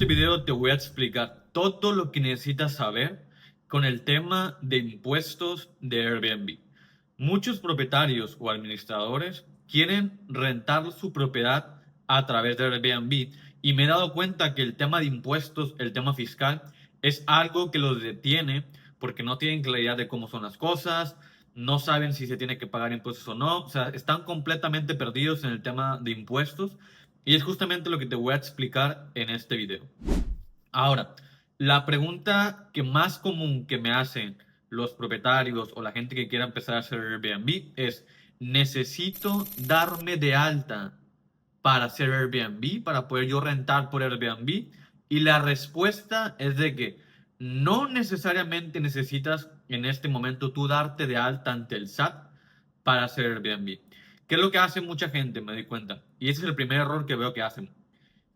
este video te voy a explicar todo lo que necesitas saber con el tema de impuestos de Airbnb. Muchos propietarios o administradores quieren rentar su propiedad a través de Airbnb y me he dado cuenta que el tema de impuestos, el tema fiscal, es algo que los detiene porque no tienen claridad de cómo son las cosas, no saben si se tiene que pagar impuestos o no, o sea, están completamente perdidos en el tema de impuestos y es justamente lo que te voy a explicar en este video. Ahora, la pregunta que más común que me hacen los propietarios o la gente que quiera empezar a hacer Airbnb es, ¿necesito darme de alta para hacer Airbnb, para poder yo rentar por Airbnb? Y la respuesta es de que no necesariamente necesitas en este momento tú darte de alta ante el SAT para hacer Airbnb. ¿Qué es lo que hace mucha gente? Me doy cuenta. Y ese es el primer error que veo que hacen.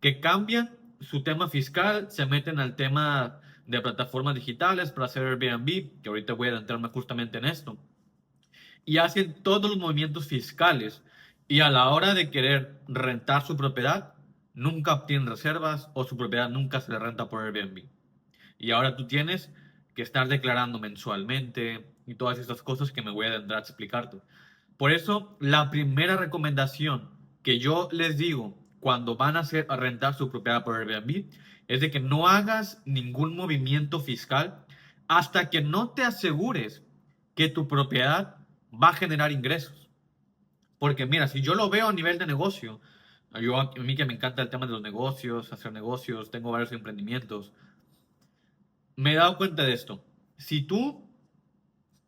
Que cambian su tema fiscal, se meten al tema de plataformas digitales para hacer Airbnb, que ahorita voy a adentrarme justamente en esto, y hacen todos los movimientos fiscales y a la hora de querer rentar su propiedad, nunca obtienen reservas o su propiedad nunca se le renta por Airbnb. Y ahora tú tienes que estar declarando mensualmente y todas estas cosas que me voy a adentrar a explicarte. Por eso, la primera recomendación que yo les digo cuando van a, a rentar su propiedad por Airbnb es de que no hagas ningún movimiento fiscal hasta que no te asegures que tu propiedad va a generar ingresos. Porque mira, si yo lo veo a nivel de negocio, a mí que me encanta el tema de los negocios, hacer negocios, tengo varios emprendimientos, me he dado cuenta de esto. Si tú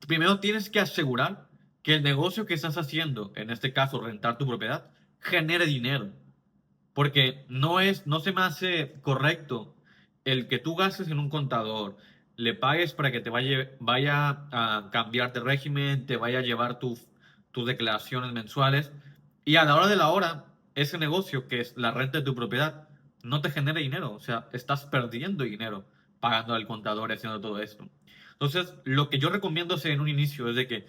primero tienes que asegurar que el negocio que estás haciendo, en este caso rentar tu propiedad, genere dinero. Porque no se me hace correcto el que tú gastes en un contador, le pagues para que te vaya a cambiar de régimen, te vaya a llevar tus declaraciones mensuales y a la hora de la hora, ese negocio que es la renta de tu propiedad no te genera dinero, o sea, estás perdiendo dinero pagando al contador y haciendo todo esto. Entonces, lo que yo recomiendo hacer en un inicio es de que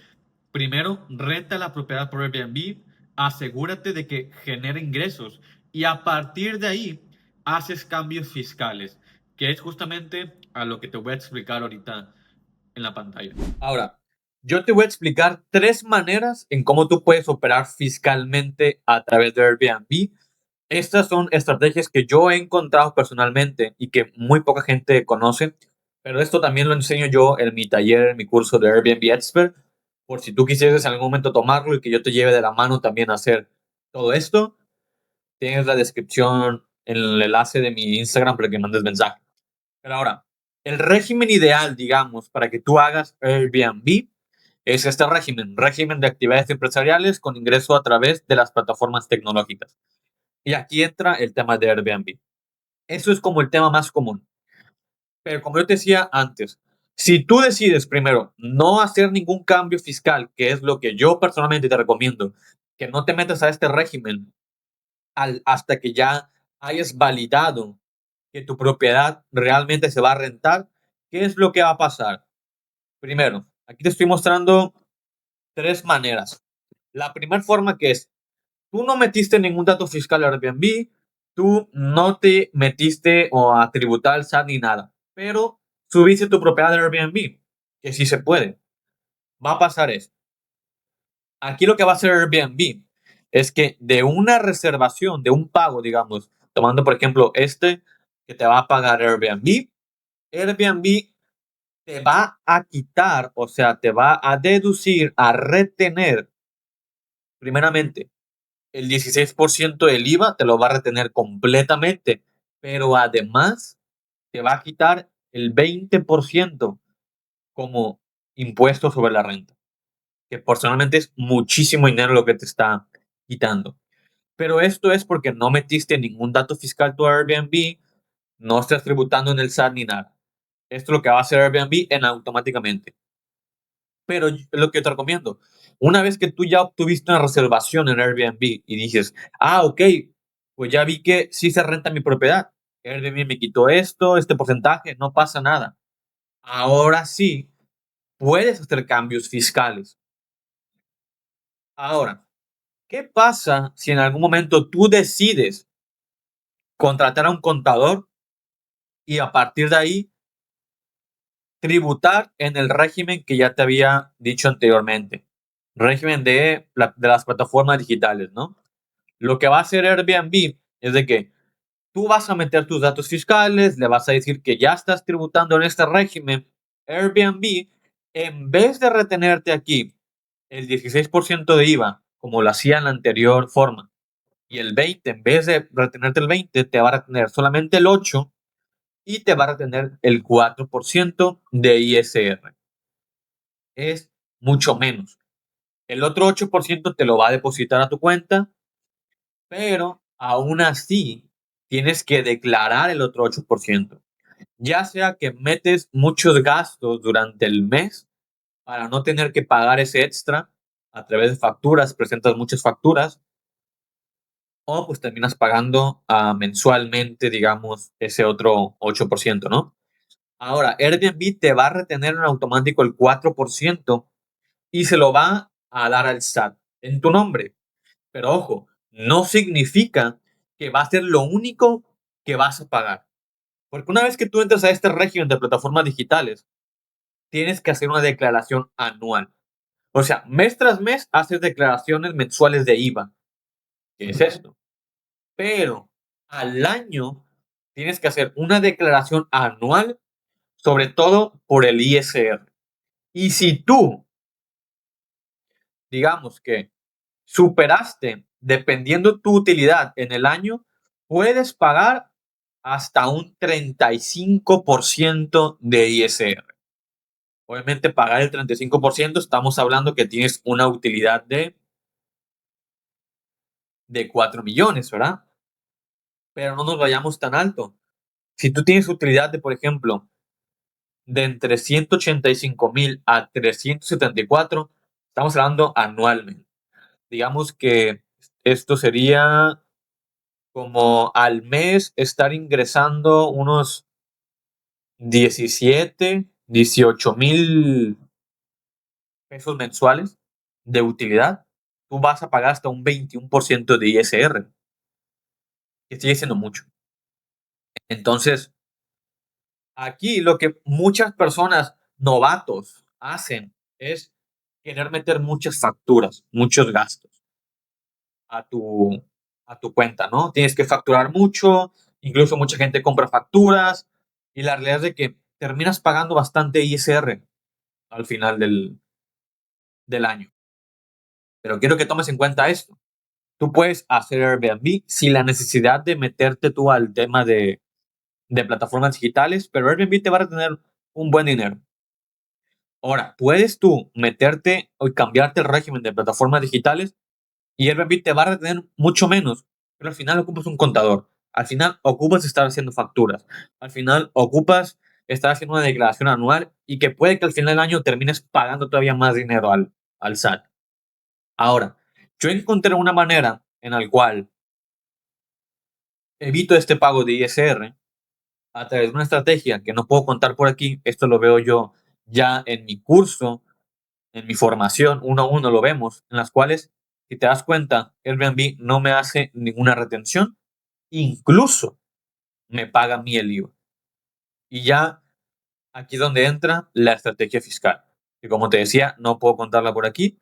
primero renta la propiedad por Airbnb, asegúrate de que genere ingresos y a partir de ahí haces cambios fiscales, que es justamente a lo que te voy a explicar ahorita en la pantalla. Ahora, yo te voy a explicar tres maneras en cómo tú puedes operar fiscalmente a través de Airbnb. Estas son estrategias que yo he encontrado personalmente y que muy poca gente conoce, pero esto también lo enseño yo en mi taller, en mi curso de Airbnb Expert, por si tú quisieras en algún momento tomarlo y que yo te lleve de la mano también a hacer todo esto. Tienes la descripción en el enlace de mi Instagram para que mandes mensaje. Pero ahora, el régimen ideal, digamos, para que tú hagas Airbnb es este régimen de actividades empresariales con ingreso a través de las plataformas tecnológicas. Y aquí entra el tema de Airbnb. Eso es como el tema más común. Pero como yo te decía antes, si tú decides primero no hacer ningún cambio fiscal, que es lo que yo personalmente te recomiendo, que no te metas a este régimen hasta que ya hayas validado que tu propiedad realmente se va a rentar, ¿qué es lo que va a pasar? Primero, aquí te estoy mostrando tres maneras. La primera forma que es, tú no metiste ningún dato fiscal a Airbnb, tú no te metiste o a tributar al SAT ni nada, pero subiste tu propiedad de Airbnb, que sí se puede. Va a pasar esto. Aquí lo que va a hacer Airbnb es que de una reservación, de un pago, digamos, tomando por ejemplo este que te va a pagar Airbnb, Airbnb te va a quitar, o sea, te va a deducir, a retener, primeramente, el 16% del IVA, te lo va a retener completamente, pero además te va a quitar el 20% como impuesto sobre la renta, que personalmente es muchísimo dinero lo que te está quitando. Pero esto es porque no metiste ningún dato fiscal tu Airbnb, no estás tributando en el SAT ni nada. Esto es lo que va a hacer Airbnb en automáticamente. Pero lo que te recomiendo, una vez que tú ya obtuviste una reservación en Airbnb y dices, ah, ok, pues ya vi que sí se renta mi propiedad. Airbnb me quitó esto, este porcentaje, no pasa nada. Ahora sí, puedes hacer cambios fiscales. Ahora, ¿qué pasa si en algún momento tú decides contratar a un contador y a partir de ahí tributar en el régimen que ya te había dicho anteriormente, régimen de las plataformas digitales, ¿no? Lo que va a hacer Airbnb es de que tú vas a meter tus datos fiscales, le vas a decir que ya estás tributando en este régimen. Airbnb, en vez de retenerte aquí el 16% de IVA, como lo hacía en la anterior forma, y el 20, en vez de retenerte el 20, te va a retener solamente el 8 y te va a retener el 4% de ISR. Es mucho menos. El otro 8% te lo va a depositar a tu cuenta, pero aún así tienes que declarar el otro 8%. Ya sea que metes muchos gastos durante el mes para no tener que pagar ese extra a través de facturas, presentas muchas facturas, o pues terminas pagando mensualmente, digamos, ese otro 8%, ¿no? Ahora, Airbnb te va a retener en automático el 4% y se lo va a dar al SAT en tu nombre. Pero ojo, no significa que va a ser lo único que vas a pagar. Porque una vez que tú entras a este régimen de plataformas digitales, tienes que hacer una declaración anual. O sea, mes tras mes haces declaraciones mensuales de IVA. ¿Qué es esto? Pero al año tienes que hacer una declaración anual, sobre todo por el ISR. Y si tú, digamos que superaste, dependiendo tu utilidad en el año, puedes pagar hasta un 35% de ISR. Obviamente, pagar el 35%, estamos hablando que tienes una utilidad de 4 millones, ¿verdad? Pero no nos vayamos tan alto. Si tú tienes utilidad de, por ejemplo, de entre 185,000 a 374, estamos hablando anualmente. Digamos que esto sería como al mes estar ingresando unos 17, 18,000 pesos mensuales de utilidad. Tú vas a pagar hasta un 21% de ISR, que sigue siendo mucho. Entonces, aquí lo que muchas personas novatos hacen es querer meter muchas facturas, muchos gastos a tu, a tu cuenta, ¿no? Tienes que facturar mucho, incluso mucha gente compra facturas y la realidad es de que terminas pagando bastante ISR al final del año. Pero quiero que tomes en cuenta esto. Tú puedes hacer Airbnb sin la necesidad de meterte tú al tema de plataformas digitales, pero Airbnb te va a retener un buen dinero. Ahora, puedes tú meterte o cambiarte el régimen de plataformas digitales y Airbnb te va a retener mucho menos, pero al final ocupas un contador. Al final ocupas estar haciendo facturas. Al final ocupas estar haciendo una declaración anual y que puede que al final del año termines pagando todavía más dinero al SAT. Ahora, yo encontré una manera en la cual evito este pago de ISR a través de una estrategia que no puedo contar por aquí. Esto lo veo yo ya en mi curso, en mi formación, uno a uno lo vemos, en las cuales, si te das cuenta, Airbnb no me hace ninguna retención, incluso me paga a mí el IVA. Y ya aquí es donde entra la estrategia fiscal, que como te decía, no puedo contarla por aquí,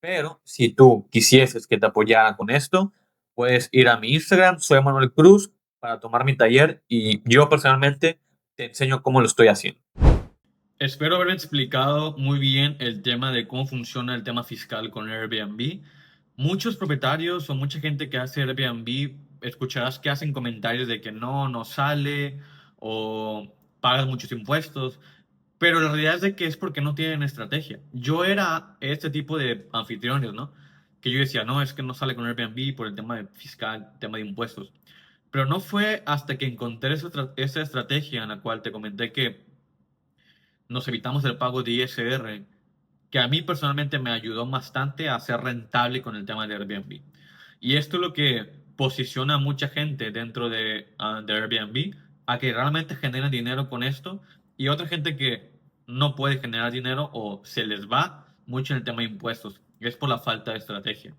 pero si tú quisieses que te apoyara con esto, puedes ir a mi Instagram, soy Manuel Cruz, para tomar mi taller y yo personalmente te enseño cómo lo estoy haciendo. Espero haber explicado muy bien el tema de cómo funciona el tema fiscal con Airbnb. Muchos propietarios o mucha gente que hace Airbnb, escucharás que hacen comentarios de que no sale o pagas muchos impuestos, pero la realidad es de que es porque no tienen estrategia. Yo era este tipo de anfitriones, ¿no? Que yo decía, no, es que no sale con Airbnb por el tema de fiscal, tema de impuestos. Pero no fue hasta que encontré esa estrategia en la cual te comenté que nos evitamos el pago de ISR, que a mí personalmente me ayudó bastante a ser rentable con el tema de Airbnb. Y esto es lo que posiciona a mucha gente dentro de Airbnb a que realmente generen dinero con esto y otra gente que no puede generar dinero o se les va mucho en el tema de impuestos. Es por la falta de estrategia.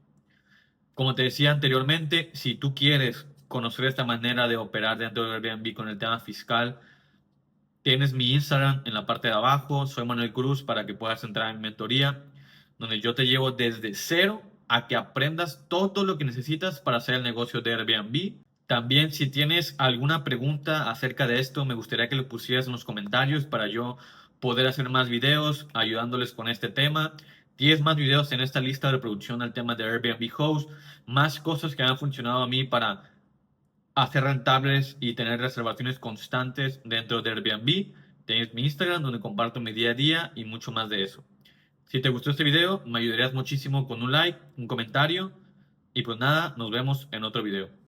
Como te decía anteriormente, si tú quieres conocer esta manera de operar dentro de Airbnb con el tema fiscal, Tienes mi Instagram en la parte de abajo, soy Manuel Cruz, para que puedas entrar en mentoría, donde yo te llevo desde cero a que aprendas todo lo que necesitas para hacer el negocio de Airbnb. También, si tienes alguna pregunta acerca de esto, me gustaría que lo pusieras en los comentarios para yo poder hacer más videos ayudándoles con este tema. 10 más videos en esta lista de reproducción del tema de Airbnb Host, más cosas que han funcionado a mí para hacer rentables y tener reservaciones constantes dentro de Airbnb. Tienes mi Instagram donde comparto mi día a día y mucho más de eso. Si te gustó este video, me ayudarías muchísimo con un like, un comentario y pues nada, nos vemos en otro video.